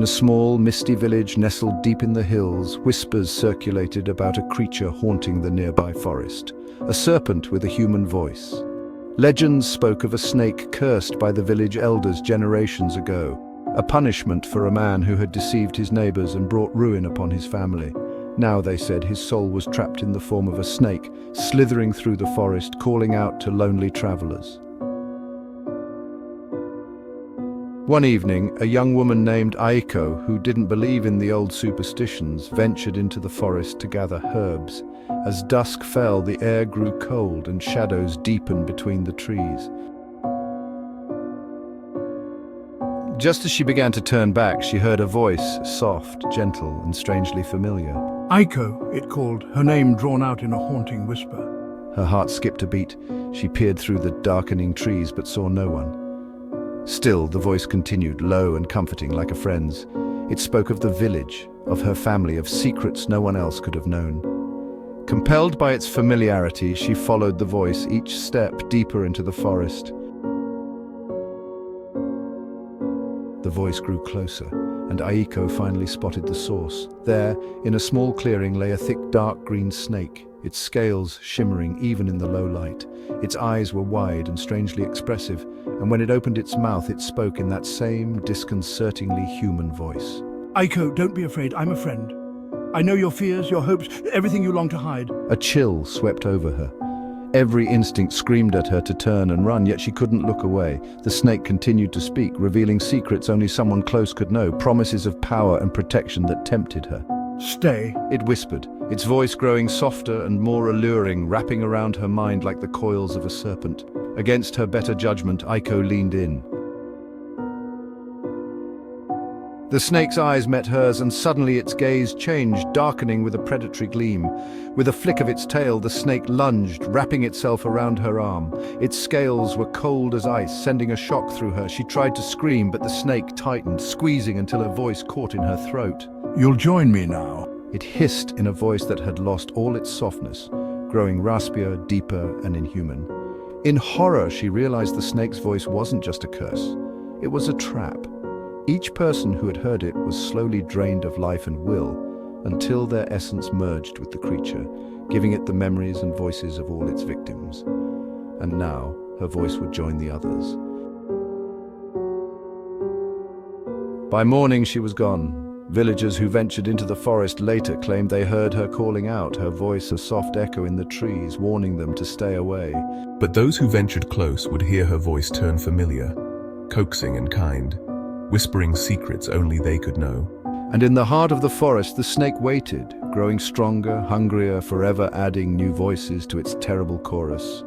In a small, misty village nestled deep in the hills, whispers circulated about a creature haunting the nearby forest, a serpent with a human voice. Legends spoke of a snake cursed by the village elders generations ago, a punishment for a man who had deceived his neighbors and brought ruin upon his family. Now, they said, his soul was trapped in the form of a snake, slithering through the forest, calling out to lonely travelers. One evening, a young woman named Aiko, who didn't believe in the old superstitions, ventured into the forest to gather herbs. As dusk fell, the air grew cold and shadows deepened between the trees. Just as she began to turn back, she heard a voice, soft, gentle, and strangely familiar. Aiko, it called, her name drawn out in a haunting whisper. Her heart skipped a beat. She peered through the darkening trees but saw no one. Still, the voice continued, low and comforting, like a friend's. It spoke of the village, of her family, of secrets no one else could have known. Compelled by its familiarity, she followed the voice, each step deeper into the forest. The voice grew closer, and Aiko finally spotted the source. There, in a small clearing, lay a thick, dark green snake, its scales shimmering even in the low light. Its eyes were wide and strangely expressive, and when it opened its mouth, it spoke in that same disconcertingly human voice. Aiko, don't be afraid, I'm a friend. I know your fears, your hopes, everything you long to hide. A chill swept over her. Every instinct screamed at her to turn and run, yet she couldn't look away. The snake continued to speak, revealing secrets only someone close could know, promises of power and protection that tempted her. Stay, it whispered, its voice growing softer and more alluring, wrapping around her mind like the coils of a serpent. Against her better judgment, Aiko leaned in. The snake's eyes met hers, and suddenly its gaze changed, darkening with a predatory gleam. With a flick of its tail, the snake lunged, wrapping itself around her arm. Its scales were cold as ice, sending a shock through her. She tried to scream, but the snake tightened, squeezing until her voice caught in her throat. You'll join me now. It hissed in a voice that had lost all its softness, growing raspier, deeper, and inhuman. In horror, she realized the snake's voice wasn't just a curse. It was a trap. Each person who had heard it was slowly drained of life and will, until their essence merged with the creature, giving it the memories and voices of all its victims. And now, her voice would join the others. By morning, she was gone. Villagers who ventured into the forest later claimed they heard her calling out, her voice a soft echo in the trees, warning them to stay away. But those who ventured close would hear her voice turn familiar, coaxing and kind, whispering secrets only they could know. And in the heart of the forest, the snake waited, growing stronger, hungrier, forever adding new voices to its terrible chorus.